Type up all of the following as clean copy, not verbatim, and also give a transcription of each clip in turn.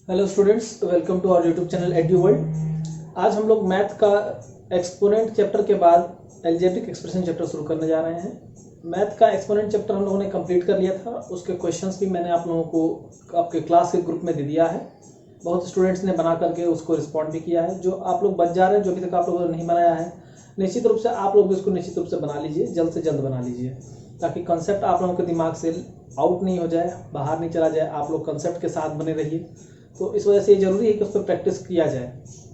Hello students, welcome to our YouTube channel Edu World. आज हम लोग मैथ का एक्सपोनेंट चैप्टर के बाद अलजेब्रिक एक्सप्रेशन चैप्टर शुरू करने जा रहे हैं। मैथ का एक्सपोनेंट चैप्टर हम लोगों ने कंप्लीट कर लिया था। उसके क्वेश्चंस भी मैंने आप लोगों को आपके क्लास के ग्रुप में दे दिया है। बहुत स्टूडेंट्स ने बना करके उसको रिस्पॉन्ड भी किया है। जो आप लोग बच जा रहे हैं, जो अभी तक आप लोगों ने नहीं बनाया है, निश्चित रूप से आप लोग इसको निश्चित रूप से बना लीजिए, जल्द से जल्द बना लीजिए, ताकि कंसेप्ट आप लोगों के दिमाग से आउट नहीं हो जाए, बाहर नहीं चला जाए। आप लोग कंसेप्ट के साथ बने रहिए। तो इस वजह से ये जरूरी है कि उस पर प्रैक्टिस किया जाए।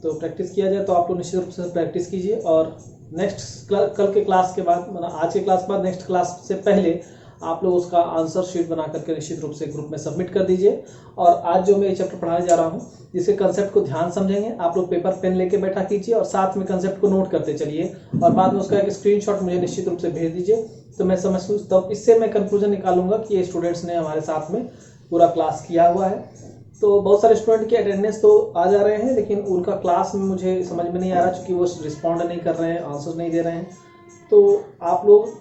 तो प्रैक्टिस किया जाए तो आप लोग निश्चित रूप से प्रैक्टिस कीजिए। और नेक्स्ट कल के क्लास के बाद, मतलब आज के क्लास के बाद, नेक्स्ट क्लास से पहले आप लोग उसका आंसर शीट बना करके निश्चित रूप से ग्रुप में सबमिट कर दीजिए। और आज जो मैं ये चैप्टर पढ़ाने जा रहा हूँ, जिसके कंसेप्ट को ध्यान समझेंगे, आप लोग पेपर पेन लेके बैठा कीजिए और साथ में कंसेप्ट को नोट करते चलिए और बाद में उसका एक स्क्रीनशॉट मुझे निश्चित रूप से भेज दीजिए। तो मैं समझ तब इससे मैं कंक्लूजन निकालूंगा कि ये स्टूडेंट्स ने हमारे साथ में पूरा क्लास किया हुआ है। तो बहुत सारे स्टूडेंट की अटेंडेंस तो आ जा रहे हैं, लेकिन उनका क्लास में मुझे समझ में नहीं आ रहा, क्योंकि वो रिस्पॉन्ड नहीं कर रहे हैं, आंसर नहीं दे रहे हैं। तो आप लोग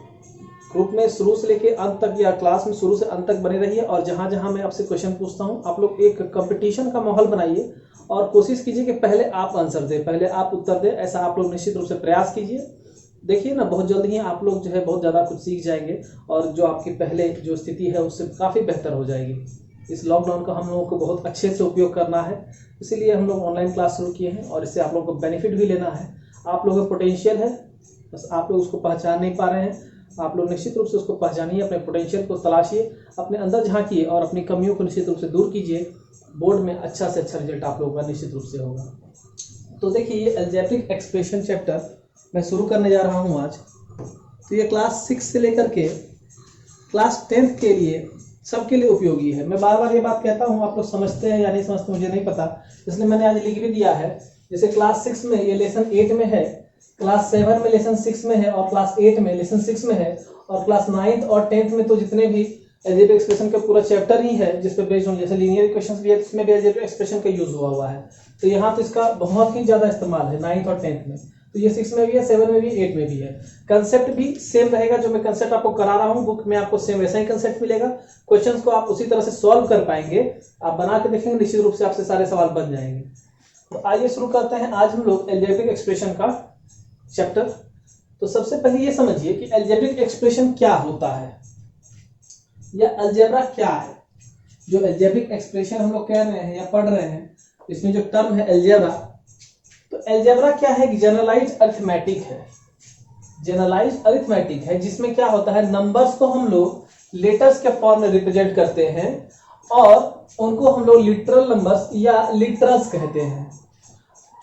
ग्रुप में शुरू से लेके अंत तक या क्लास में शुरू से अंत तक बने रहिए। और जहाँ जहाँ मैं आपसे क्वेश्चन पूछता हूँ, आप लोग एक कंपटीशन का माहौल बनाइए और कोशिश कीजिए कि पहले आप आंसर दें, पहले आप उत्तर दें। ऐसा आप लोग निश्चित रूप से प्रयास कीजिए। देखिए ना, बहुत जल्द ही आप लोग जो है बहुत ज़्यादा कुछ सीख जाएंगे और जो आपकी पहले जो स्थिति है उससे काफ़ी बेहतर हो जाएगी। इस लॉकडाउन का हम लोगों को बहुत अच्छे से उपयोग करना है, इसीलिए हम लोग ऑनलाइन क्लास शुरू किए हैं और इससे आप लोगों को बेनिफिट भी लेना है। आप लोगों का पोटेंशियल है, बस आप लोग उसको पहचान नहीं पा रहे हैं। आप लोग निश्चित रूप से उसको पहचानिए, अपने पोटेंशियल को तलाशिए, अपने अंदर झांकिए और अपनी कमियों को निश्चित रूप से दूर कीजिए। बोर्ड में अच्छा से अच्छा रिजल्ट आप लोगों का निश्चित रूप से होगा। तो देखिए, ये अलजेब्रिक एक्सप्रेशन चैप्टर मैं शुरू करने जा रहा हूँ आज। तो ये क्लास 6 से लेकर के क्लास 10th के लिए सबके लिए उपयोगी है। मैं बार बार ये बात कहता हूँ, आप लोग समझते हैं या नहीं समझते मुझे नहीं पता, इसलिए मैंने आज लिख भी दिया है। जैसे क्लास 6 में ये लेसन 8 में है, क्लास 7 में लेसन 6 में है और क्लास 8 में लेसन 6 में है, और क्लास 9th और 10th में तो जितने भी अलजेब्रिक एक्सप्रेशन का पूरा चैप्टर ही है, जिस पे बेस्ड ऑन जैसे लीनियर इक्वेशंस भी है, इसमें भी अलजेब्रिक एक्सप्रेशन का यूज हुआ है। तो यहाँ तो इसका बहुत ही ज्यादा इस्तेमाल है 9th और 10th में। तो ये 6 में भी है, 7 में भी, 8 में भी है। कंसेप्ट भी सेम रहेगा। जो मैं कंसेप्ट आपको करा रहा हूँ बुक में, आपको सेम वैसा ही कंसेप्ट मिलेगा। क्वेश्चंस को आप उसी तरह से सॉल्व कर पाएंगे। आप बना के देखेंगे, निश्चित रूप से आपसे सारे सवाल बन जाएंगे। तो आइए शुरू करते हैं आज हम लोग अलजेब्रिक एक्सप्रेशन का चैप्टर। तो सबसे पहले ये समझिए कि अलजेब्रिक एक्सप्रेशन क्या होता है या अलजेब्रा क्या है। जो अलजेब्रिक एक्सप्रेशन हम लोग कह रहे हैं या पढ़ रहे हैं, इसमें जो टर्म है अलजेब्रा, तो अलजेब्रा क्या है कि जनरलाइज अरिथमेटिक है। जनरलाइज अरिथमेटिक है, जिसमें क्या होता है, नंबर्स को हम लोग लेटर्स के फॉर्म में रिप्रेजेंट करते हैं और उनको हम लोग लिटरल नंबर्स या लिटरल्स कहते हैं।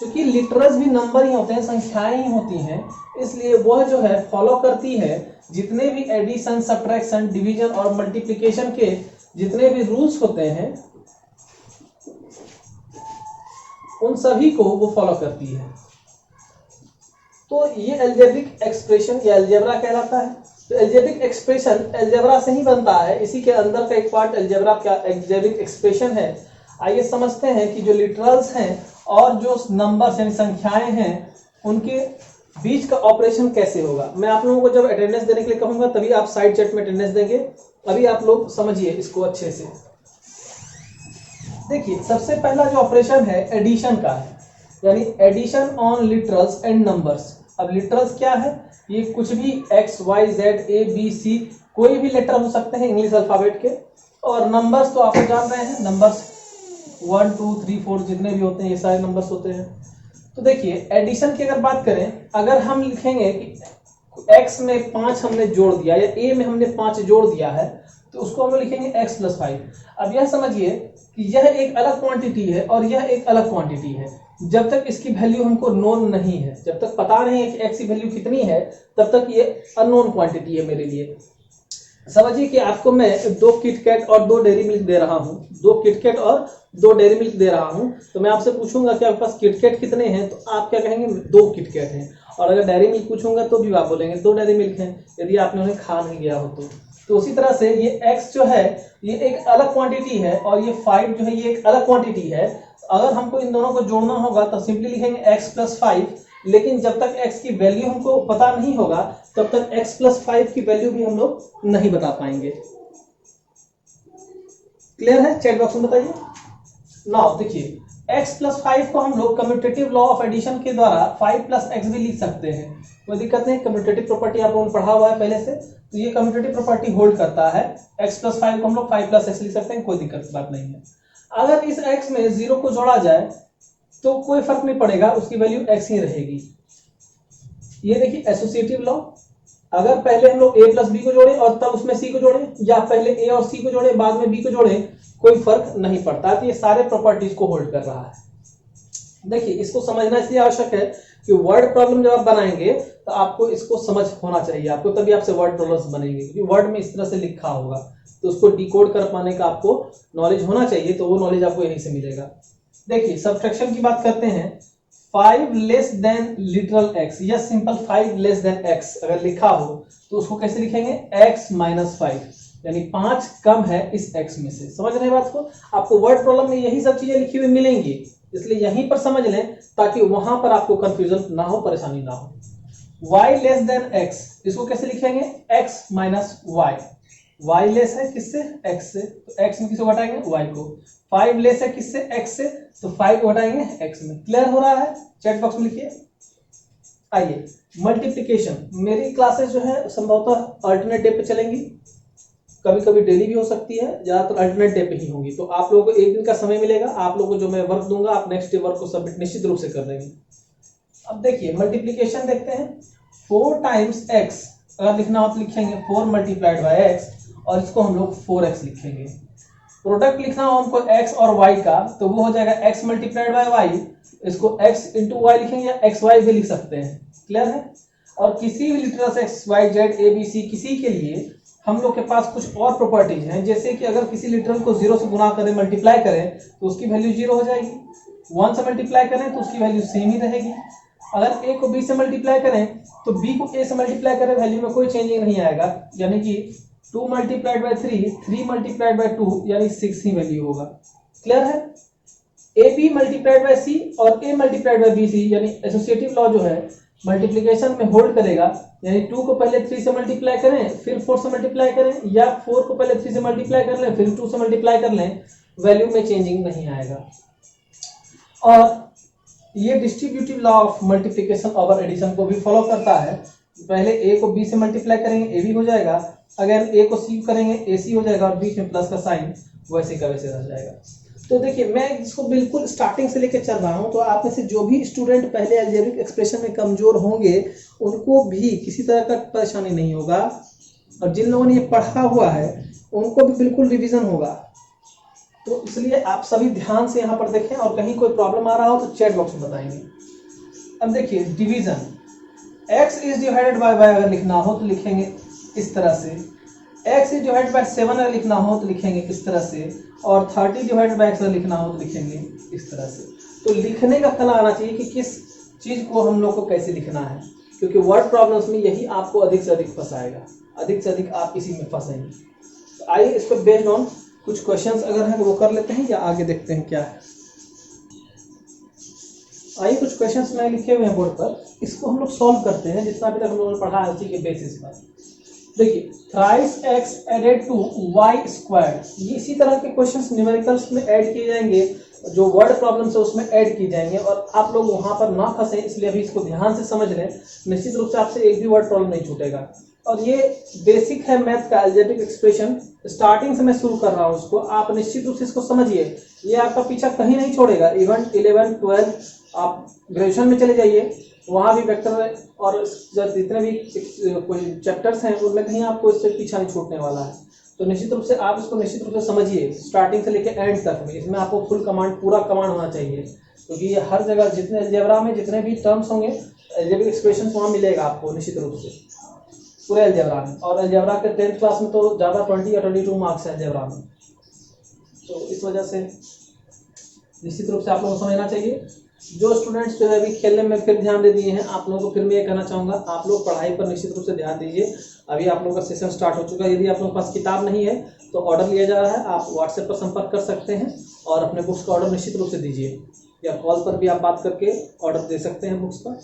क्योंकि लिटरल्स भी नंबर ही होते हैं, संख्याएं ही होती हैं, इसलिए वह जो है फॉलो करती है जितने भी एडिशन, सब्ट्रैक्शन, डिवीजन और मल्टीप्लिकेशन के जितने भी रूल्स होते हैं, उन सभी को वो फॉलो करती है। तो ये अलजेब्रिक एक्सप्रेशन या अलजेब्रा कहलाता है। तो अलजेब्रिक एक्सप्रेशन अलजेब्रा से ही बनता है, इसी के अंदर का एक पार्ट अलजेब्रा का अलजेब्रिक एक्सप्रेशन है। आइए समझते हैं कि जो लिटरल्स हैं और जो नंबर्स यानी संख्याएं हैं, उनके बीच का ऑपरेशन कैसे होगा। मैं आप लोगों को जब अटेंडेंस देने के लिए कहूंगा तभी आप साइड चैट में अटेंडेंस देंगे। अभी आप लोग समझिए इसको अच्छे से। देखिए, सबसे पहला जो ऑपरेशन है एडिशन का है, यानी addition on literals and numbers. अब लिटरल्स क्या है, ये कुछ भी x, y, z, a, b, c कोई भी लेटर हो सकते हैं इंग्लिश अल्फाबेट के। और नंबर्स तो आप जान रहे हैं, नंबर्स 1, 2, 3, 4 जितने भी होते हैं, ये सारे नंबर्स होते हैं। तो देखिए, एडिशन की अगर बात करें, अगर हम लिखेंगे कि x में 5 हमने जोड़ दिया या a में हमने 5 जोड़ दिया है, तो उसको हम लिखेंगे x + 5। अब यह समझिए कि यह एक अलग क्वांटिटी है और यह एक अलग क्वांटिटी है। जब तक इसकी वैल्यू हमको नोन नहीं है, जब तक पता नहीं है कि x की वैल्यू कितनी है, तब तक ये अननोन क्वांटिटी है मेरे लिए। समझिए कि आपको मैं 2 किटकैट और 2 डेयरी मिल्क दे रहा हूँ, 2 किटकैट और 2 डेयरी मिल्क दे रहा हूँ। तो मैं आपसे पूछूंगा कि आपके पास किटकैट कितने हैं, तो आप क्या कहेंगे, 2 किटकैट हैं। और अगर डेयरी मिल्क पूछूंगा तो भी आप बोलेंगे 2 डेयरी मिल्क हैं, यदि आपने उन्हें खा नहीं गया हो तो उसी तरह से ये x जो है ये एक अलग क्वांटिटी है और ये 5 जो है ये एक अलग क्वांटिटी है। अगर हमको इन दोनों को जोड़ना होगा तो सिंपली लिखेंगे x + 5, लेकिन जब तक x की वैल्यू हमको पता नहीं होगा तब तक x + 5 की वैल्यू भी हम लोग नहीं बता पाएंगे। क्लियर है? चैट बॉक्स में बताइए। नाउ देखिए x प्लस 5 को हम लोग कम्यूटेटिव लॉ ऑफ एडिशन के द्वारा 5 प्लस एक्स भी लिख सकते हैं, कोई दिक्कत नहीं। कम्यूटेटिव प्रॉपर्टी आप लोगों ने पढ़ा हुआ है पहले से, तो ये कम्यूटेटिव प्रॉपर्टी होल्ड करता है। x प्लस 5 को हम लोग 5 प्लस एक्स लिख सकते हैं, कोई दिक्कत की बात नहीं है। अगर इस x में 0 को जोड़ा जाए तो कोई फर्क नहीं पड़ेगा, उसकी वैल्यू x ही रहेगी। ये देखिए एसोसिएटिव लॉ, अगर पहले हम लोग a प्लस बी को जोड़े और तब उसमें c को जोड़े, या पहले a और c को जोड़े बाद में b को जोड़े, कोई फर्क नहीं पड़ता। तो ये सारे प्रॉपर्टीज को होल्ड कर रहा है। देखिए इसको समझना इसलिए आवश्यक है कि वर्ड प्रॉब्लम जब आप बनाएंगे तो आपको इसको समझ होना चाहिए आपको, तभी आपसे वर्ड प्रॉब्लम्स बनेंगे, क्योंकि वर्ड में इस तरह से लिखा होगा तो उसको डिकोड कर पाने का आपको नॉलेज होना चाहिए, तो वो नॉलेज आपको यहीं से मिलेगा। देखिए सब्ट्रैक्शन की बात करते हैं। 5 लेस देन लिटरल x या सिंपल 5 लेस देन x अगर लिखा हो तो उसको कैसे लिखेंगे? x माइनस 5, यानी 5 कम है इस x में से। समझ रहे हैं बात को? आपको वर्ड प्रॉब्लम में यही सब चीजें लिखी हुई मिलेंगी, इसलिए यहीं पर समझ लें ताकि वहां पर आपको कंफ्यूजन ना हो, परेशानी ना हो। y लेस देन x, इसको कैसे लिखेंगे? x minus y। y less है किससे? x से, तो x में किसको घटाएंगे? y को। 5 लेस है किससे? x से, तो 5 को घटाएंगे x में। क्लियर हो रहा है? चैट बॉक्स में लिखिए। आइए मल्टीप्लिकेशन, मेरी क्लासेस जो है संभवतः अल्टरनेट डे पे चलेंगी, कभी कभी डेली भी हो सकती है, ज्यादातर अल्टरनेट डे पे ही होंगी। तो आप लोगों को एक दिन का समय मिलेगा, आप लोगों को जो मैं वर्क दूंगा आप नेक्स्ट डे वर्क को सबमिट निश्चित रूप से कर देंगे। अब देखिए मल्टीप्लिकेशन देखते हैं। 4 टाइम्स x अगर लिखना हो तो लिखेंगे 4 मल्टीप्लाइड बाय x, और इसको हम लोग 4x लिखेंगे। प्रोडक्ट लिखना हो हमको x और y का, तो वो हो जाएगा x मल्टीप्लाइड बाय y, इसको x इंटू वाई लिखेंगे या एक्स वाई भी लिख सकते हैं। क्लियर है? और किसी भी लिटरल से X Y Z A B C किसी के लिए हम लोग के पास कुछ और प्रॉपर्टीज हैं, जैसे कि अगर किसी लिटरल को 0 से गुना करें, मल्टीप्लाई करें तो उसकी वैल्यू 0 हो जाएगी। 1 से मल्टीप्लाई करें तो उसकी वैल्यू सेम ही रहेगी। अगर a को b से मल्टीप्लाई करें तो b को a से मल्टीप्लाई करें, वैल्यू में कोई चेंजिंग नहीं आएगा, यानी कि 2 मल्टीप्लाइड बाय 3, 3 मल्टीप्लाइड बाय 2 यानी 6 ही वैल्यू होगा। क्लियर है? A B multiplied by C और a multiplied by B C, यानी एसोसिएटिव लॉ जो है मल्टीप्लिकेशन में होल्ड करेगा, यानी 2 को पहले 3 से मल्टीप्लाई करें फिर 4 से मल्टीप्लाई करें, या 4 को पहले 3 से मल्टीप्लाई कर लें फिर 2 से मल्टीप्लाई कर लें, वैल्यू में चेंजिंग नहीं आएगा। और ये distributive law of multiplication over addition को भी फॉलो करता है। पहले a को b से मल्टीप्लाई करेंगे a भी हो जाएगा, अगर a को c करेंगे ac हो जाएगा, और बीच में प्लस का साइन वैसे का वैसे रह जाएगा। तो देखिए मैं इसको बिल्कुल स्टार्टिंग से लेकर चल रहा हूं, तो आप में से जो भी स्टूडेंट पहले अलजेब्रिक एक्सप्रेशन में कमजोर होंगे उनको भी किसी तरह का परेशानी नहीं होगा, और जिन लोगों ने ये पढ़ा हुआ है उनको भी बिल्कुल रिवीजन होगा। तो इसलिए आप सभी ध्यान से यहाँ पर देखें, और कहीं कोई प्रॉब्लम आ रहा हो तो चैट बॉक्स में बताएंगे। अब देखिए division, x is divided by y अगर लिखना हो तो लिखेंगे इस तरह से, x इज डिवाइडेड बाय 7 अगर लिखना हो तो लिखेंगे इस तरह से, और 30 डिवाइडेड बाय x अगर लिखना हो तो लिखेंगे इस तरह से। तो लिखने का कला आना चाहिए कि किस चीज को हम लोग को कैसे लिखना है, क्योंकि वर्ड प्रॉब्लम्स में यही आपको अधिक से अधिक फंसाएगा, अधिक से अधिक आप इसी में फंसेंगे। तो आइए इस पर बेस्ड ऑन कुछ क्वेश्चंस अगर हैं वो कर लेते हैं, या आगे देखते हैं क्या है। आइए कुछ क्वेश्चंस मैंने लिखे हुए हैं बोर्ड पर, इसको हम लोग सॉल्व करते हैं, जितना अभी तक हम लोगों ने पढ़ा है उसी के बेसिस पर। देखिए thrice x added to y squared, ये इसी तरह के क्वेश्चंस न्यूमेरिकल्स में ऐड किए जाएंगे, जो वर्ड प्रॉब्लम्स है उसमें ऐड किए जाएंगे, और आप लोग वहां पर ना फंसे इसलिए अभी इसको ध्यान से समझ लें, निश्चित रूप से आपसे एक भी वर्ड प्रॉब्लम नहीं छूटेगा। और ये बेसिक है मैथ का अलजेब्रिक एक्सप्रेशन, स्टार्टिंग से मैं शुरू कर रहा हूँ उसको, आप निश्चित रूप से इसको समझिए, ये आपका पीछा कहीं नहीं छोड़ेगा। इवन 11, 12 आप ग्रेजुएशन में चले जाइए, वहाँ भी वेक्टर और जितने भी कोई चैप्टर्स हैं उनमें कहीं आपको इससे पीछा नहीं छूटने वाला है। तो निश्चित रूप से आप इसको निश्चित रूप से समझिए स्टार्टिंग से लेकर एंड तक में, इसमें आपको फुल कमांड, पूरा कमांड होना चाहिए, क्योंकि ये हर जगह जितने अलजेब्रा में जितने भी टर्म्स होंगे अलजेब्रिक एक्सप्रेशन वहाँ मिलेगा आपको निश्चित रूप से पूरे अलजेब्रा में। और अलजेब्रा के 10th क्लास में तो ज़्यादा 20 या 22 मार्क्स है अलजेब्रा में, तो इस वजह से निश्चित रूप से आप लोगों को समझना चाहिए। जो स्टूडेंट्स जो है अभी खेलने में फिर ध्यान दे दिए हैं, आप लोगों को फिर मैं ये कहना चाहूँगा, आप लोग पढ़ाई पर निश्चित रूप से ध्यान दीजिए। अभी आप लोगों का सेशन स्टार्ट हो चुका है, यदि आप लोगों के पास किताब नहीं है तो ऑर्डर लिया जा रहा है, आप व्हाट्सएप पर संपर्क कर सकते हैं और अपने बुक्स का ऑर्डर निश्चित रूप से दीजिए, या कॉल पर भी आप बात करके ऑर्डर दे सकते हैं बुक्स का।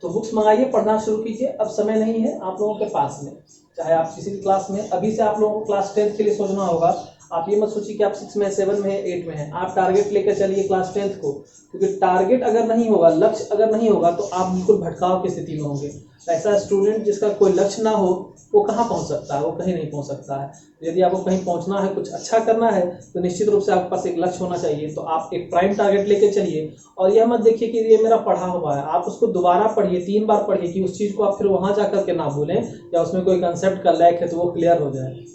तो बुक्स मंगाइए, पढ़ना शुरू कीजिए, अब समय नहीं है आप लोगों के पास में, चाहे आप किसी भी क्लास में, अभी से आप लोगों को क्लास 10th के लिए सोचना होगा, आप ये मत सोचिए कि आप 6 में 7 में है 8 में है, आप टारगेट लेकर चलिए क्लास 10th को, क्योंकि टारगेट अगर नहीं होगा, लक्ष्य अगर नहीं होगा तो आप बिल्कुल भटकाव की स्थिति में होंगे। ऐसा स्टूडेंट जिसका कोई लक्ष्य ना हो वो कहाँ पहुँच सकता है, वो कहीं नहीं पहुँच सकता है। यदि आपको कहीं पहुँचना है, कुछ अच्छा करना है, तो निश्चित रूप से आपके पास एक लक्ष्य होना चाहिए। तो आप एक प्राइम टारगेट लेके चलिए और यह मत देखिए कि ये मेरा पढ़ा हुआ है, आप उसको दोबारा पढ़िए, 3 बार पढ़िए कि उस चीज़ को आप फिर वहाँ जा करके ना भूलें, या उसमें कोई कंसेप्ट का लैक है तो वो क्लियर हो जाए।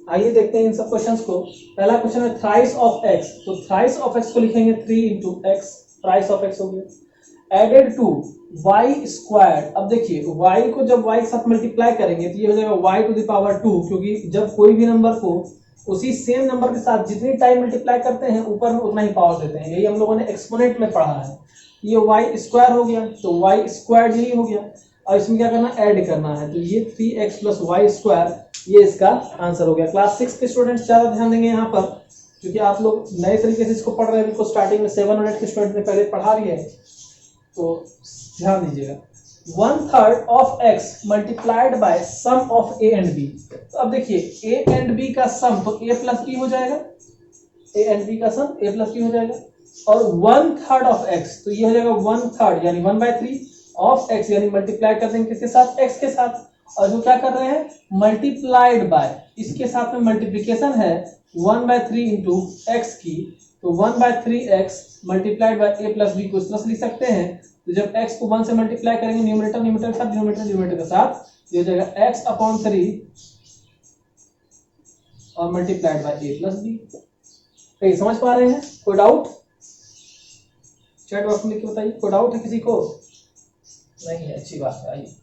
आइए देखते हैं इन सब क्वेश्चंस को। पहला क्वेश्चन है थ्राइस ऑफ एक्स, तो थ्राइस ऑफ एक्स को लिखेंगे 3 into x, thrice of x हो गया। एडेड टू वाई स्क्वायर, अब देखिए वाई को जब वाई के साथ मल्टीप्लाई करेंगे तो ये हो जाएगा वाई टू द पावर 2, क्योंकि जब कोई भी नंबर को उसी सेम नंबर के साथ जितनी टाइम मल्टीप्लाई करते हैं ऊपर में उतना ही पावर देते हैं, यही हम लोगों ने एक्सपोनेंट में पढ़ा है। ये वाई स्क्वायर हो गया, तो वाई स्क्वायर यही हो गया, और इसमें क्या करना, ऐड करना है, तो ये 3x प्लस वाई स्क्वायर, ये इसका आंसर हो गया। क्लास 6 के स्टूडेंट्स ज्यादा ध्यान देंगे यहाँ पर, क्योंकि आप लोग नए तरीके से इसको पढ़ रहे हैं, बिल्कुल स्टार्टिंग में 7 और 8 के स्टूडेंट ने पहले पढ़ा रही है, तो ध्यान दीजिएगा। 1/3 of x multiplied by sum of a and b, तो अब देखिए a एंड b का सम तो a प्लस b हो जाएगा, a एंड b का सम a प्लस b हो जाएगा, और 1/3 ऑफ x, तो ये हो जाएगा 1/3 यानी 1/3 ऑफ x, यानी मल्टीप्लाई कर देंगे किसके साथ, x के साथ, और जो क्या कर रहे हैं मल्टीप्लाइड बाय, इसके साथ में मल्टीप्लिकेशन है 1/3 इंटू एक्स की, तो 1/3x multiplied by a plus b को इस तरह से लिख सकते हैं। तो जब x को 1 से मल्टीप्लाई करेंगे न्यूमरेटर न्यूमरेटर के साथ, डिनोमिनेटर के साथ, ये हो जाएगा x/3 और multiplied by a plus b। कहीं समझ पा रहे हैं? कोई डाउट चैट बॉक्स में लिख के बताइए, कोई डाउट है किसी को? नहीं है, अच्छी बात है। आइए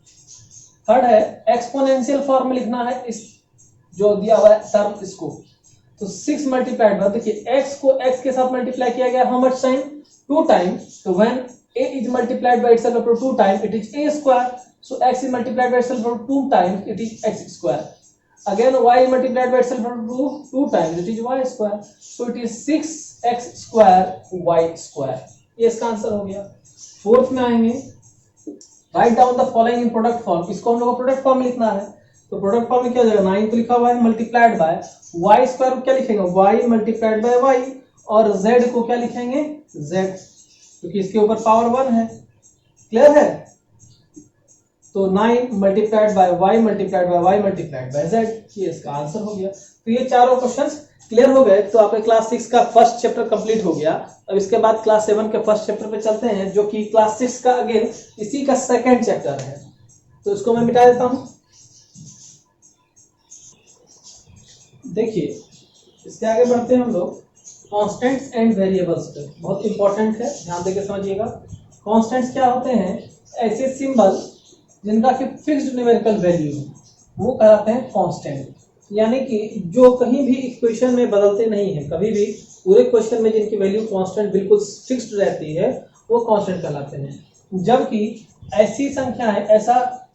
थर्ड है एक्सपोनेंशियल फॉर्म में लिखना है इस जो दिया हुआ है टर्म इसको, तो 6 मल्टीप्लाइड बाय, देखिए x को x के साथ मल्टीप्लाई किया गया हाउ मच टाइम, 2 टाइम, तो when a is multiplied by itself upon 2 times it is a square, so x is multiplied by itself upon 2 times it is x square, again y is multiplied by itself upon 2 times it is y square, so it is 6x square y square, ये इसका answer हो गया। Fourth में आएंगे, write down the following in product form, इसको हम लोग को प्रोडक्ट फॉर्म लिखना है, तो प्रोडक्ट फॉर्म में क्या हो जाएगा, 9 तो लिखा हुआ है मल्टीप्लाइड बाय y स्क्वायर को क्या लिखेंगे y मल्टीप्लाइड बाय y, और z को क्या लिखेंगे z, क्योंकि इसके ऊपर पावर 1 है, क्लियर है, तो 9 multiplied by y multiplied by y multiplied by z, ये इसका आंसर हो गया। तो ये चारों क्वेश्चंस क्लियर हो गए, तो आपके क्लास 6 का फर्स्ट चैप्टर कंप्लीट हो गया। अब इसके बाद क्लास 7 के फर्स्ट चैप्टर पे चलते हैं, जो कि क्लास 6 का अगेन इसी का सेकंड चैप्टर है, तो इसको मैं मिटा देता हूं। देखिए इसके आगे बढ़ते हैं हम लोग कांस्टेंट्स एंड वेरिएबल्स पे, बहुत इंपॉर्टेंट है, ध्यान देकर समझिएगा। कांस्टेंट्स क्या होते हैं, ऐसे सिंबल जिनका कि फिक्स्ड न्यूमेरिकल वैल्यू वो कहलाते हैं कांस्टेंट, यानी कि जो कहीं भी इक्वेशन में बदलते नहीं है, कभी भी पूरे क्वेश्चन में जिनकी वैल्यू कांस्टेंट बिल्कुल फिक्स्ड रहती है वो कांस्टेंट कहलाते हैं। जबकि ऐसी संख्याएं, ऐसा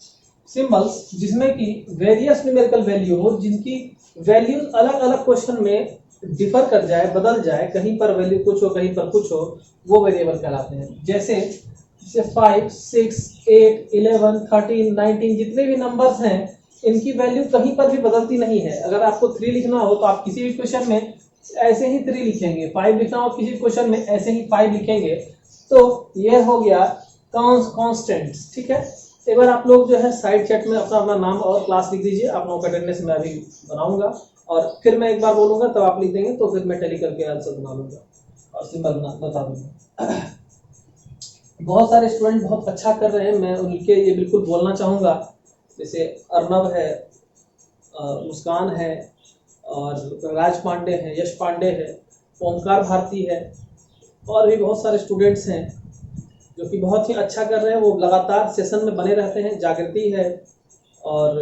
सिंबल्स जिसमें कि वेरियस न्यूमेरिकल वैल्यू हो, जिनकी वैल्यू अलग अलग क्वेश्चन में डिफर कर जाए, बदल जाए, कहीं पर वैल्यू कुछ हो कहीं पर कुछ हो, वो वेरिएबल कहलाते हैं। जैसे 5, 6, 8, 11, 13, 19 जितने भी नंबर्स हैं इनकी वैल्यू कहीं पर भी बदलती नहीं है। अगर आपको 3 लिखना हो तो आप किसी भी क्वेश्चन में ऐसे ही 3 लिखेंगे, 5 लिखना हो किसी क्वेश्चन में ऐसे ही 5 लिखेंगे, तो ये हो गया कांस्टेंट्स, ठीक है। एक बार आप लोग जो है साइड चैट में अपना अपना नाम और क्लास लिख दीजिए, आप लोगों का अटेंडेंस मैं अभी बनाऊंगा, और फिर मैं एक बार बोलूंगा तब आप लिख देंगे, तो फिर मैं टैली करके आंसर बना लूंगा और सिंबल बता दूंगा। बहुत सारे स्टूडेंट बहुत अच्छा कर रहे हैं, मैं उनके ये बिल्कुल बोलना चाहूँगा, जैसे अर्नव है, मुस्कान है, और राज पांडे है, यश पांडे है, ओमकार भारती है, और भी बहुत सारे स्टूडेंट्स हैं जो कि बहुत ही अच्छा कर रहे हैं, वो लगातार सेशन में बने रहते हैं। जागृति है, और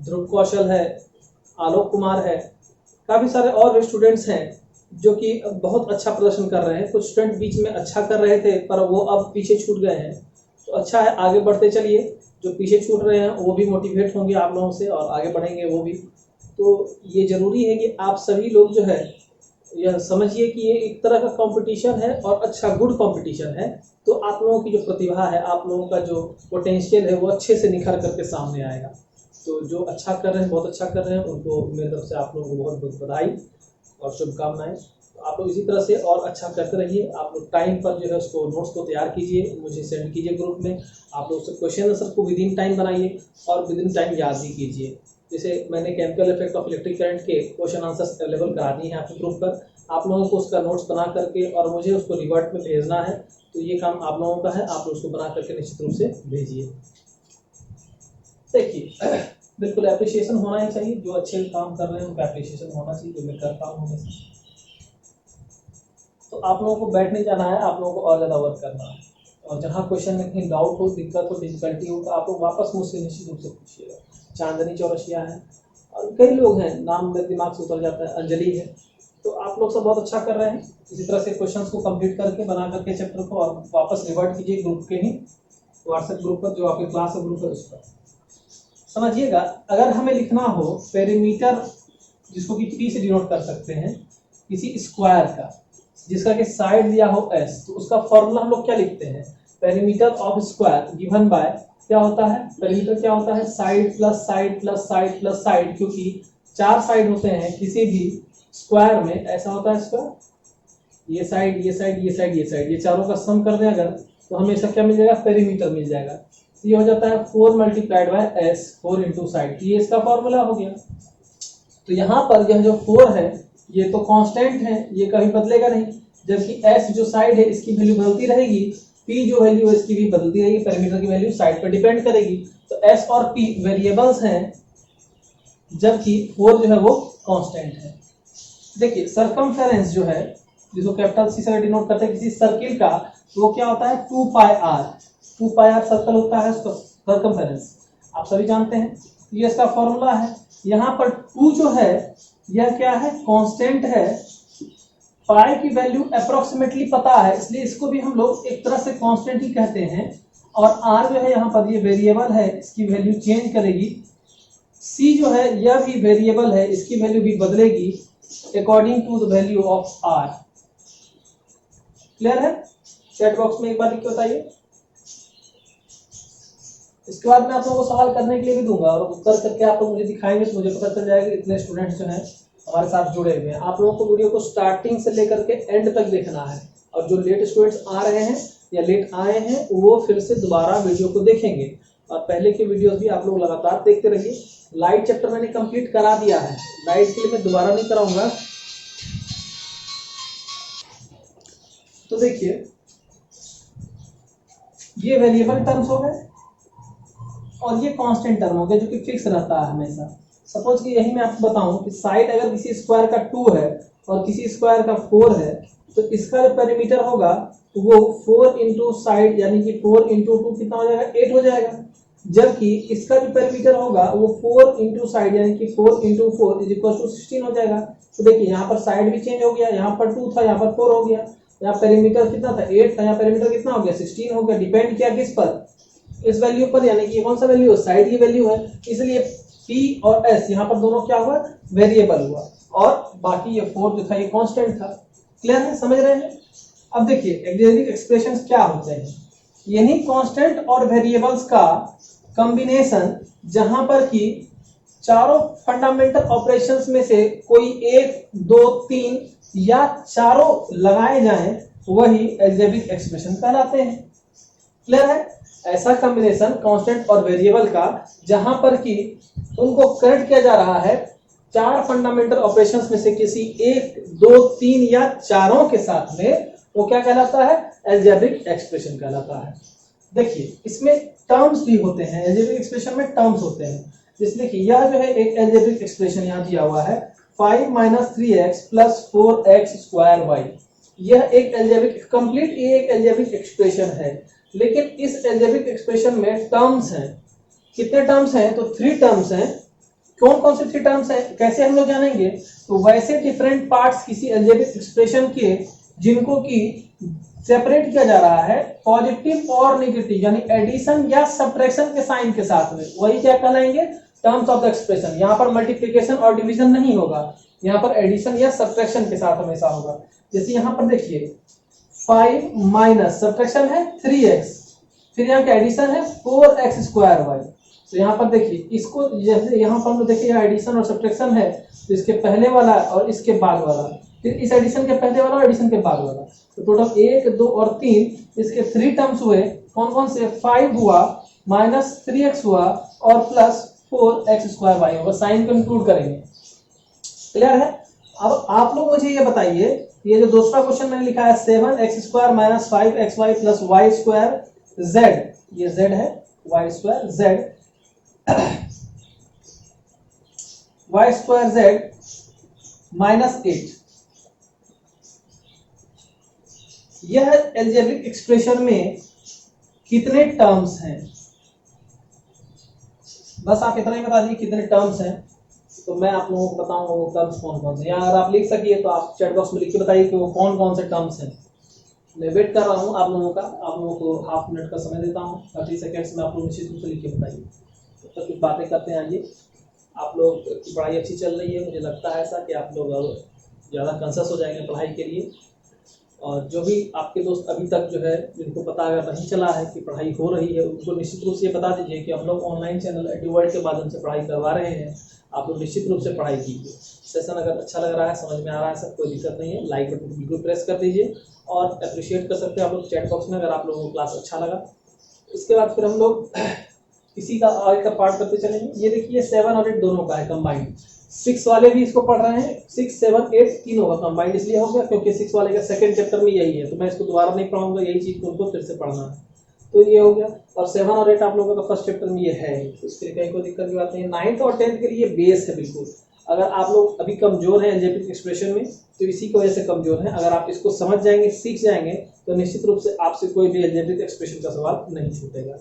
ध्रुव कौशल है, आलोक कुमार है, काफ़ी सारे और भी स्टूडेंट्स हैं जो कि बहुत अच्छा प्रदर्शन कर रहे हैं। कुछ स्टूडेंट बीच में अच्छा कर रहे थे पर वो अब पीछे छूट गए हैं, तो अच्छा है, आगे बढ़ते चलिए। जो पीछे छूट रहे हैं वो भी मोटिवेट होंगे आप लोगों से और आगे बढ़ेंगे वो भी। तो ये ज़रूरी है कि आप सभी लोग जो है यह समझिए कि ये एक तरह का कंपटीशन है और अच्छा गुड कंपटीशन है। तो आप लोगों की जो प्रतिभा है, आप लोगों का जो पोटेंशियल है वो अच्छे से निखर करके सामने आएगा। तो जो अच्छा कर रहे हैं, बहुत अच्छा कर रहे हैं, उनको मेरी तरफ से आप लोगों को बहुत बहुत बधाई। और शुभकामनाएं। तो आप लोग इसी तरह से और अच्छा करते रहिए। आप लोग टाइम पर जो है उसको नोट्स को तैयार कीजिए, मुझे सेंड कीजिए ग्रुप में। आप लोग सब क्वेश्चन आंसर को विद इन टाइम बनाइए और विद इन टाइम याद भी कीजिए। जैसे मैंने chemical effect of electric current के क्वेश्चन आंसर्स अवेलेबल करा दिए हैं आपके ग्रुप पर। आप लोगों को उसका नोट्स बना करके और मुझे उसको रिवर्ट में भेजना है। तो ये काम आप लोगों का है, आप लोग उसको बना करके निश्चित रूप से भेजिए। देखिए बिल्कुल एप्रिशिएशन होना ही चाहिए, जो अच्छे काम कर रहे हैं उनका एप्रिशिएशन होना चाहिए, जो मैं करता हूँ हमेशा। तो आप लोगों को बैठ नहीं जाना है, आप लोगों को और ज़्यादा वर्क करना है। और जहाँ क्वेश्चन में कहीं डाउट हो, दिक्कत हो, डिफिकल्टी हो, तो आप लोग वापस मुझसे निश्चित रूप से पूछिएगा। चांदनी चौरसिया है और कई लोग हैं, नाम मेरे दिमाग से उतर जाता है, अंजलि है। तो आप लोग सब बहुत अच्छा कर रहे हैं। इसी तरह से क्वेश्चंस को कंप्लीट करके बना करके चैप्टर को और वापस रिवर्ट कीजिए ग्रुप के ही व्हाट्सएप ग्रुप पर, जो आपके क्लास का ग्रुप है उस पर। समझिएगा, अगर हमें लिखना हो पेरीमीटर, जिसको कि पी से डिनोट कर सकते हैं, किसी स्क्वायर का जिसका कि साइड दिया हो एस, तो उसका फॉर्मूला हम लोग क्या लिखते हैं? Perimeter of square given by क्या होता है? पेरीमीटर क्या होता है? Side plus side plus side plus side, क्योंकि 4 साइड होते हैं किसी भी स्क्वायर में, ऐसा होता है स्क्वायर, ये साइड ये साइड ये साइड ये साइड, ये चारों का सम कर दें अगर, तो हमें इसका क्या मिल जाएगा? पेरीमीटर मिल जाएगा। ये हो जाता है 4 multiplied by S, 4 into side, ये इसका फॉर्मूला हो गया। तो यहाँ पर यह जो 4 है ये तो कांस्टेंट है, ये कभी बदलेगा नहीं, जबकि एस जो साइड है इसकी वैल्यू बदलती रहेगी, पी जो वैल्यू है इसकी भी बदलती रहेगी, पेरीमीटर की वैल्यू साइड पर डिपेंड करेगी। तो एस और पी वेरिएबल्स हैं, जबकि 4 जो है वो कांस्टेंट है। देखिए सरकमफेरेंस जो है, जिसको कैपिटल सी से डिनोट करते हैं किसी सर्किल का, तो वो क्या होता है? 2 पाई आर। 2 पाई आर सर्कल होता है उसका सर्कमफेरेंस, आप सभी जानते हैं। ये इसका फॉर्मूला है। यहाँ पर 2 जो है यह क्या है? कांस्टेंट है। पाई की वैल्यू अप्रोक्सीमेटली पता है, इसलिए इसको भी हम लोग एक तरह से कांस्टेंट ही कहते हैं। और आर जो है यहाँ पर ये वेरिएबल है, इसकी वैल्यू चेंज करेगी। सी जो है यह भी वेरिएबल है, इसकी वैल्यू भी बदलेगी according to the value of R. Clear है? चैट बॉक्स में एक बार लिख के बताइए। इसके बाद मैं आप लोगों को सवाल करने के लिए भी दूंगा और उत्तर करके आप लोग मुझे दिखाएंगे, तो मुझे पता चल जाएगा कि इतने स्टूडेंट्स जो हैं हमारे साथ जुड़े हुए हैं। आप लोगों को वीडियो को स्टार्टिंग से लेकर के एंड तक देखना है, और जो लेट स्टूडेंट्स आ रहे हैं या लेट आए हैं वो फिर से दोबारा वीडियो को देखेंगे, और पहले के वीडियोस भी आप लोग लगातार देखते रहिए। लाइट चैप्टर मैंने कंप्लीट करा दिया है, लाइट के लिए मैं दोबारा नहीं कराऊंगा। तो देखिए ये वेरिएबल टर्म्स हो गए और ये कांस्टेंट टर्म हो गया, जो कि फिक्स रहता है हमेशा। सपोज कि यही मैं आपको बताऊं कि साइड अगर किसी स्क्वायर का 2 है और किसी स्क्वायर का 4 है, तो इसका जो पेरीमीटर होगा तो वो 4 इंटू साइड यानी कि 4 इंटू 2 कितना हो जाएगा? 8 हो जाएगा। जबकि इसका जो पेरीमीटर होगा वो 4 इंटू साइड यानी कि 4 इंटू 4 इज इक्वल टू 16 हो जाएगा। तो देखिए यहाँ पर साइड भी चेंज हो गया, यहाँ पर 2 था यहाँ पर 4 हो गया, यहाँ पेरीमीटर कितना था? 8 था, यहाँ पेरीमीटर कितना हो गया? 16 हो गया। डिपेंड किया किस पर? इस वैल्यू पर, यानी कि कौन सा वैल्यू है? साइड की वैल्यू है। इसलिए P और S यहाँ पर दोनों क्या हुआ? वेरिएबल हुआ, और बाकी ये 4 जो था ये कांस्टेंट था। क्लियर है? समझ रहे हैं? अब देखिए एल्जेब्रिक एक्सप्रेशंस क्या होते हैं? यही कांस्टेंट और वेरिएबल्स का कॉम्बिनेशन, जहां पर कि चारों फंडामेंटल ऑपरेशंस में से कोई 1, 2, 3 या चारों लगाए जाएं, वही एल्जेब्रिक एक्सप्रेशन कहलाते हैं। क्लियर है? ऐसा कॉम्बिनेशन कांस्टेंट और वेरिएबल का, जहां पर कि उनको कनेक्ट किया जा रहा है 4 फंडामेंटल ऑपरेशंस में से किसी 1, 2, 3 या चारों के साथ में, वो क्या कहलाता है? एल्जेब्रिक एक्सप्रेशन कहलाता है। देखिए इसमें टर्म्स भी होते हैं, एल्जेब्रिक एक्सप्रेशन में टर्म्स होते हैं। जैसे देखिए यह जो है एक एल्जेब्रिक एक्सप्रेशन यहाँ दिया हुआ है, 5 - 3x + 4x²y। यह एक एल्जेब्रिक कंप्लीट एक एल्जेब्रिक एक्सप्रेशन है, लेकिन इस एल्जेब्रिक एक्सप्रेशन में टर्म्स हैं। कितने टर्म्स हैं? तो 3 टर्म्स हैं। कौन कौन से 3 टर्म्स हैं? कैसे हम लोग जानेंगे? तो वैसे डिफरेंट पार्ट्स किसी एल्जेब्रिक एक्सप्रेशन के जिनको कि सेपरेट किया जा रहा है पॉजिटिव और नेगेटिव, यानी एडिशन या सब्ट्रैक्शन के साइन के साथ में, वही क्या कहलाएंगे? Terms of the expression. यहाँ पर मल्टीप्लिकेशन और डिवीजन नहीं होगा, यहाँ पर एडिशन या सब्ट्रैक्शन के साथ हमेशा होगा। जैसे यहाँ पर देखिए 5 - सब्ट्रैक्शन है 3x, फिर यहाँ का एडिशन है 4x²y। तो यहाँ पर देखिए इसको, जैसे यहाँ पर हम लोग देखिए एडिशन और सब्ट्रैक्शन है, तो इसके पहले वाला और इसके बाद वाला, फिर इस एडिशन के पहले वाला और एडिशन के बाद वाला, तो टोटल 1 2 और 3 इसके 3 टर्म्स हुए। कौन कौन से? 5 हुआ, -3x हुआ और +4x² y होगा। साइन को इंक्लूड करेंगे। क्लियर है? अब आप लोग मुझे ये बताइए, ये जो दूसरा क्वेश्चन मैंने लिखा है 7x² - 5xy + y² z, ये z है, y² z y² z -8, यह अलजेब्रिक एक्सप्रेशन में कितने टर्म्स हैं? बस आप इतना ही बता दीजिए कितने टर्म्स हैं, तो मैं आप लोगों को बताऊंगा वो टर्म्स कौन कौन से। या अगर आप लिख सकिए तो आप चैट बॉक्स में लिख के बताइए कि वो कौन कौन से टर्म्स हैं। मैं वेट कर रहा हूँ आप लोगों का, आप लोगों को हाफ मिनट का समय देता हूँ, 30 सेकेंड्स में आप लोग निश्चित रूप से लिख के बताइए। तो तक कुछ बातें करते हैं। आइए, आप लोग की पढ़ाई अच्छी चल रही है, मुझे लगता है ऐसा कि आप लोग ज़्यादा कॉन्शियस हो जाएंगे पढ़ाई के लिए। और जो भी आपके दोस्त अभी तक जो है जिनको पता अगर नहीं चला है कि पढ़ाई हो रही है, उनको निश्चित रूप से ये बता दीजिए कि हम लोग ऑनलाइन चैनल एड्यूवर्ल्ड के माध्यम से पढ़ाई करवा रहे हैं। आप लोग निश्चित रूप से पढ़ाई कीजिए। सेशन अगर अच्छा लग रहा है, समझ में आ रहा है, सब कोई दिक्कत नहीं है, लाइक बटन बिल्कुल प्रेस कर दीजिए और अप्रिशिएट कर सकते हैं आप लोग चैट बॉक्स में अगर आप लोगों को क्लास अच्छा लगा। इसके बाद फिर हम लोग किसी का आगे का पार्ट करते चलेंगे। ये देखिए 7 और 8 दोनों का है कंबाइंड। 6 वाले भी इसको पढ़ रहे हैं, 6 7 8 तीनों का कंबाइंड इसलिए हो गया क्योंकि 6 वाले का सेकंड चैप्टर में यही है, तो मैं इसको दोबारा नहीं पढ़ाऊंगा, यही चीज उनको फिर से पढ़ना है, तो ये हो गया। और 7 और 8 आप लोगों का फर्स्ट चैप्टर में ये है, इसके लिए कहीं कोई दिक्कत की बात नहीं है। 9th और 10th के लिए बेस है बिल्कुल। अगर आप लोग अभी कमजोर हैं अलजेब्रिक एक्सप्रेशन में, तो इसी की वजह से कमजोर हैं। अगर आप इसको समझ जाएंगे, सीख जाएंगे, तो निश्चित रूप से आपसे कोई भी अलजेब्रिक एक्सप्रेशन का सवाल नहीं छूटेगा।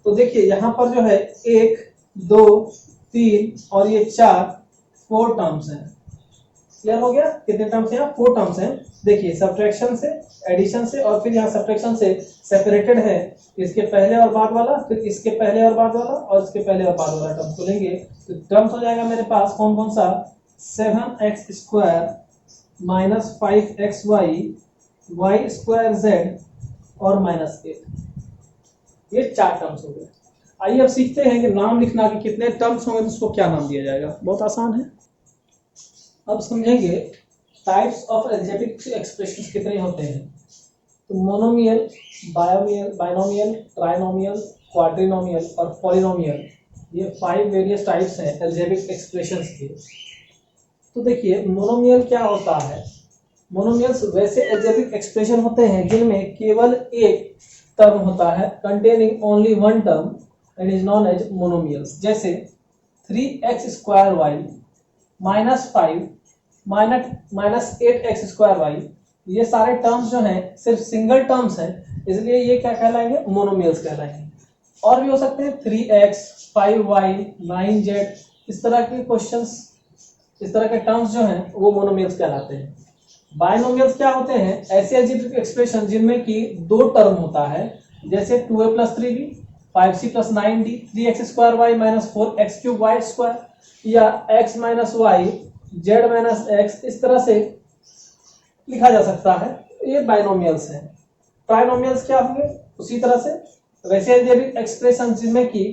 तो देखिए यहाँ पर जो है 1 2 3 और ये 4 टर्म्स हैं। क्लियर हो गया? कितने टर्म्स हैं? 4 टर्म्स हैं। देखिए सब्ट्रैक्शन से, एडिशन से, और फिर यहाँ सब्ट्रैक्शन से सेपरेटेड है इसके पहले और बाद वाला, फिर इसके पहले और बाद वाला, और इसके पहले और बाद वाला टर्म्स को लेंगे तो टर्म्स हो जाएगा मेरे पास कौन कौन सा? 7x² - 5xy y² z और -8, ये 4 टर्म्स हो गए। आइए अब सीखते हैं कि नाम लिखना कि कितने टर्म्स होंगे तो उसको क्या नाम दिया जाएगा। बहुत आसान है। अब समझेंगे टाइप्स ऑफ अलजेब्रिक एक्सप्रेशंस कितने होते हैं। तो मोनोमियल, बायनोमियल, ट्राइनोमियल, क्वाड्रिनोमियल और पॉलिनोमियल, ये 5 वेरियस टाइप्स हैं अलजेब्रिक एक्सप्रेशंस के। तो देखिए मोनोमियल क्या होता है? मोनोमियल्स वैसे अलजेब्रिक एक्सप्रेशन होते हैं जिनमें केवल एक टर्म होता है, containing only one term and is known as monomials। जैसे 3x² y -5 -8x² y, ये सारे टर्म्स जो हैं सिर्फ सिंगल टर्म्स हैं, इसलिए ये क्या कहलाएंगे? मोनोमियल्स कहलाएंगे। और भी हो सकते हैं 3x 5y 9z, इस तरह के क्वेश्चंस, इस तरह के टर्म्स जो हैं वो मोनोमियल्स कहलाते हैं। बायनोमियल्स क्या होते हैं? ऐसे अलजेब्रिक एक्सप्रेशन जिनमें कि 2 टर्म होता है, जैसे 2a + 3b 5c + 9d 3x² y - 4x³ y², या x - y z - x, इस तरह से लिखा जा सकता है। ये बायनोमियल्स हैं। ट्राइनोमियल्स क्या होंगे? उसी तरह से वैसे अलजेब्रिक एक्सप्रेशन जिनमें कि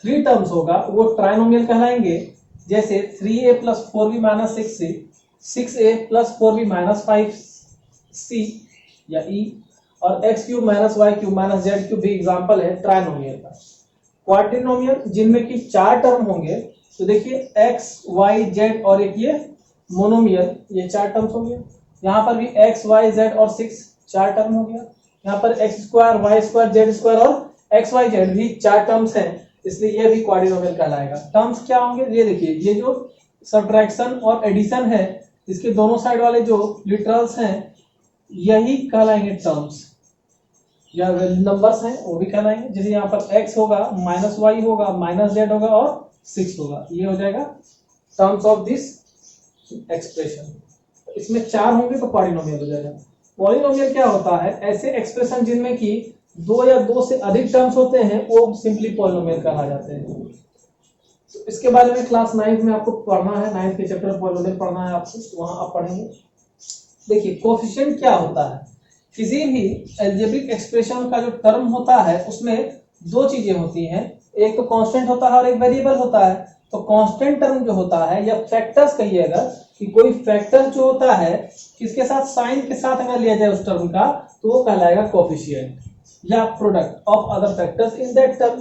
3 टर्म्स होगा वो ट्राइनोमियल कहलाएंगे, जैसे 3a + 4b - 6c 6a + 4b - 5c या e, और x³ - y³ - z³ भी एग्जांपल है ट्राइनोमियल का। क्वाड्रिनोमियल जिनमें कि 4 टर्म होंगे, तो देखिए x y z और एक ये मोनोमियल, ये 4 टर्म्स हो गए। यहाँ पर भी x y z और 6 4 टर्म हो गया। यहाँ पर x² y² z² और x y z भी 4 टर्म्स हैं, इसलिए ये भी क्वाड्रिनोमियल कहलाएगा। टर्म्स क्या होंगे? ये देखिए, ये जो सब्ट्रैक्शन और एडिशन है, इसके दोनों साइड वाले जो लिटरल्स हैं यही कहलाएंगे टर्म्स, या नंबर्स हैं वो भी कहलाएंगे। जैसे यहाँ पर x होगा, -y होगा, -z होगा और 6 होगा, ये हो जाएगा टर्म्स ऑफ दिस एक्सप्रेशन। इसमें 4 होंगे तो पॉलिनोमियल हो जाएगा। पॉलिनोमियल क्या होता है? ऐसे एक्सप्रेशन जिनमें कि 2 या 2 से अधिक टर्म्स होते हैं वो सिंपली पॉलिनोमियल कहा जाते हैं। तो इसके बारे में क्लास 9th में आपको पढ़ना है, 9th के चैप्टर पॉलिनोमियल पढ़ना है आपको, तो वहां आप पढ़ेंगे। देखिए कोफिशिएंट क्या होता है? किसी भी अलजेब्रिक एक्सप्रेशन का जो टर्म होता है उसमें 2 चीजें होती हैं, एक तो कांस्टेंट होता है और एक वेरिएबल होता है। तो कांस्टेंट टर्म जो होता है या फैक्टर्स कहिए अगर कि कोई फैक्टर जो होता है किसके साथ, साइन के साथ अगर लिया जाए उस टर्म का तो वो कहलाएगा कोफिशिएंट या product of other factors in that term.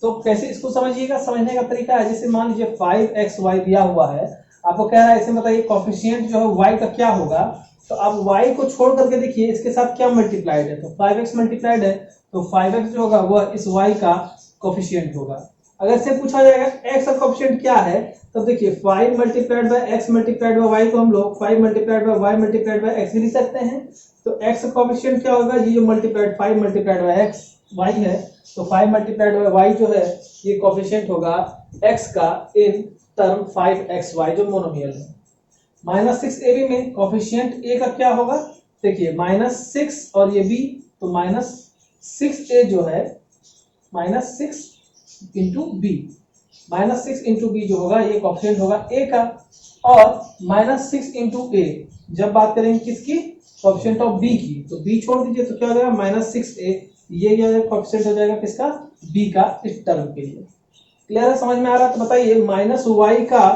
तो कैसे इसको समझिएगा, समझने का तरीका है जैसे मान लीजिए 5xy दिया हुआ है, आपको कह रहा है इसे बताइए कोफिशिएंट जो है y का क्या होगा। तो आप y को छोड़ करके देखिए इसके साथ क्या मल्टीप्लाइड है, तो 5x मल्टीप्लाइड है, तो 5x जो होगा वह इस y का कोफिशिएंट होगा। अगर से पूछा जाएगा x का कोफिशिएंट क्या है, तो देखिए 5 multiplied by x multiplied bye y को हम लोग 5 multiplied by y multiplied by x भी लिख सकते हैं। तो x का कोफिशिएंट क्या होगा, ये जो multiplied 5 multiplied by x y है, तो 5 मल्टीप्लाइड बाय y जो है ये कोफिशिएंट होगा x का इन टर्म 5xy जो मोनोमियल है। -6ab में कोफिशिएंट a का क्या होगा, देखिए -6 और ये b, तो -6a जो है -6 इंटू बी, -6 इंटू बी जो होगा ये कोफिशिएंट होगा a का, और -6 इंटू a जब बात करेंगे किसकी, कोफिशिएंट ऑफ b की, तो b छोड़ दीजिए तो क्या हो जाएगा -6a, ये क्या कोफिशिएंट हो जाएगा किसका, b का इस टर्म के लिए। क्लियर है, समझ में आ रहा है? तो बताइए -y का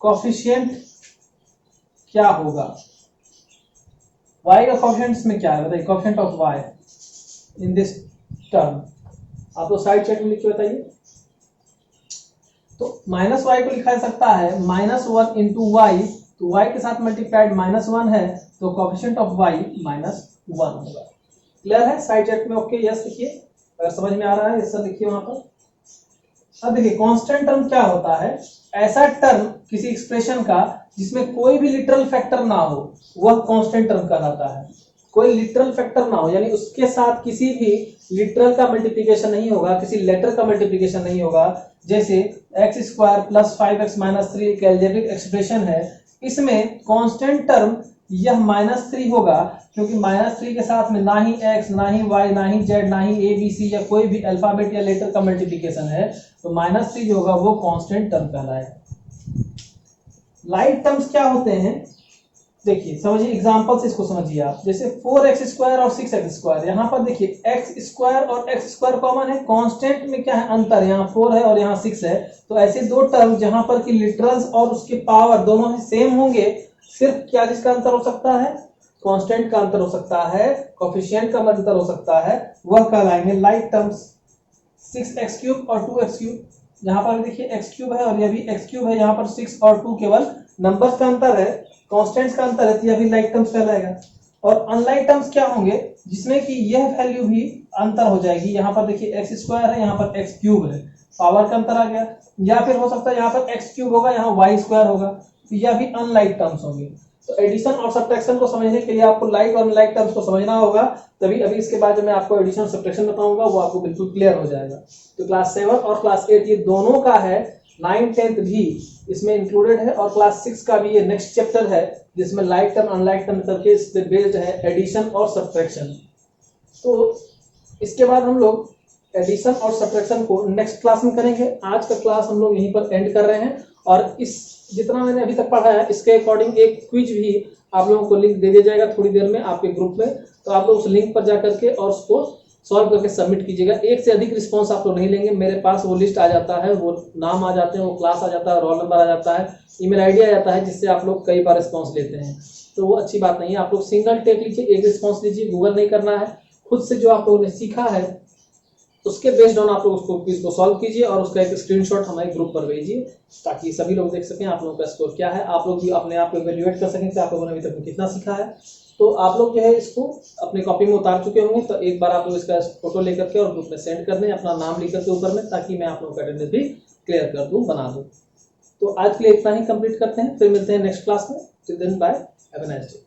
कोफिशिएंट क्या होगा, y का कोफिशिएंट में क्या है बताइए, coefficient of y in this term, आप तो साइड चेक में लिख के बताइए। तो -y को लिखा जा सकता है -1 इंटू वाई, तो y के साथ मल्टीप्लाइड -1 है तो कोफिशिएंट ऑफ y -1 होगा। क्लियर है, साइड चेक में ओके यस लिखिए, अगर समझ में आ रहा है यस लिखिए वहां पर। अब देखिए कांस्टेंट टर्म क्या होता है, ऐसा टर्म किसी एक्सप्रेशन का जिसमें कोई भी लिटरल फैक्टर ना हो वह कांस्टेंट टर्म कहलाता है। कोई लिटरल फैक्टर ना हो यानी उसके साथ किसी भी लिटरल का मल्टीप्लिकेशन नहीं होगा, किसी लेटर का मल्टीप्लिकेशन नहीं होगा, जैसे x² + 5x - 3 एक एल्जेब्रिक एक्सप्रेशन है, इसमें कांस्टेंट टर्म यह -3 होगा क्योंकि -3 के साथ में ना ही x ना ही y ना ही z ना ही a b c या कोई भी अल्फाबेट या लेटर का मल्टीप्लिकेशन है, तो -3 जो होगा वो कांस्टेंट टर्म कहलाएगा। लाइट टर्म्स क्या होते हैं, देखिए समझिए एग्जांपल से इसको समझिए आप, जैसे 4x² और 6x², यहाँ पर देखिए x² और x² कॉमन है, कांस्टेंट में क्या है अंतर, यहाँ 4 है और यहाँ 6 है, तो ऐसे दो टर्म जहां पर कि लिटरल्स और उसके पावर दोनों ही सेम होंगे, सिर्फ क्या जिसका अंतर हो सकता है, कांस्टेंट का अंतर हो सकता है, कोफिशिएंट का अंतर हो सकता है, वह कहलाएंगे लाइट टर्म्स। 6x³ और 2x³, यहाँ पर देखिए x³ है और यह भी x³ है, यहाँ पर 6 और 2 केवल नंबर्स का अंतर है, कांस्टेंट्स का अंतर है, तो यह भी लाइट टर्म्स कहलाएगा। और अनलाइट टर्म्स क्या होंगे, जिसमें कि यह वैल्यू भी अंतर हो जाएगी, यहाँ पर देखिए x² है, यहाँ पर x³ है, पावर का अंतर आ गया, या फिर हो सकता है यहाँ पर x³ होगा यहाँ y² होगा, तो यह भी अनलाइट टर्म्स होंगे। तो एडिशन और सब्ट्रैक्शन को समझने के लिए आपको लाइट और अनलाइट टर्म्स को समझना होगा, तभी अभी इसके बाद जो मैं आपको एडिशन और सब्ट्रैक्शन बताऊंगा वो आपको बिल्कुल क्लियर हो जाएगा। तो क्लास 7 और क्लास 8 ये दोनों का है, 9th 10th भी इसमें इंक्लूडेड है, और क्लास 6 का भी ये नेक्स्ट चैप्टर है जिसमें लाइट टर्म अनलाइट टर्म करके इस पे बेस्ड है एडिशन और सब्ट्रैक्शन। तो इसके बाद हम लोग एडिशन और सब्ट्रैक्शन को नेक्स्ट क्लास में करेंगे। आज का क्लास हम लोग यहीं पर एंड कर रहे हैं, और इस जितना मैंने अभी तक पढ़ा है इसके अकॉर्डिंग एक क्विज भी आप लोगों को लिंक दे दिया जाएगा थोड़ी देर में आपके ग्रुप में, तो आप लोग उस लिंक पर जाकर के और उसको सॉल्व करके सबमिट कीजिएगा। एक से अधिक रिस्पॉन्स आप लोग नहीं लेंगे, मेरे पास वो लिस्ट आ जाता है, वो नाम आ जाते हैं, वो क्लास आ जाता है, रोल नंबर आ जाता है, ईमेल आईडी आ जाता है, जिससे आप लोग कई बार रिस्पॉन्स लेते हैं, तो वो अच्छी बात नहीं है। आप लोग सिंगल टेक लीजिए, एक रिस्पॉन्स लीजिए, गूगल नहीं करना है, खुद से जो आप लोगों ने सीखा है उसके बेस्ड ऑन आप लोग उसको क्विज को सॉल्व कीजिए और उसका एक स्क्रीनशॉट हमारे ग्रुप पर भेजिए, ताकि सभी लोग देख सकें आप लोगों का स्कोर क्या है, आप लोग भी अपने आप को इवैल्यूएट कर सकें कि आप लोगों ने अभी तक कितना सीखा है। तो आप लोग जो है इसको अपने कॉपी में उतार चुके होंगे, तो एक बार आप लोग इसका फोटो लेकर के और ग्रुप में सेंड कर दें, अपना नाम लिख करके ऊपर में, ताकि मैं आप लोगों का अटेंडेंस भी क्लियर कर दूं, बना दूं। तो आज के लिए इतना ही कंप्लीट करते हैं, फिर मिलते हैं नेक्स्ट क्लास में। Till then bye, have a nice day.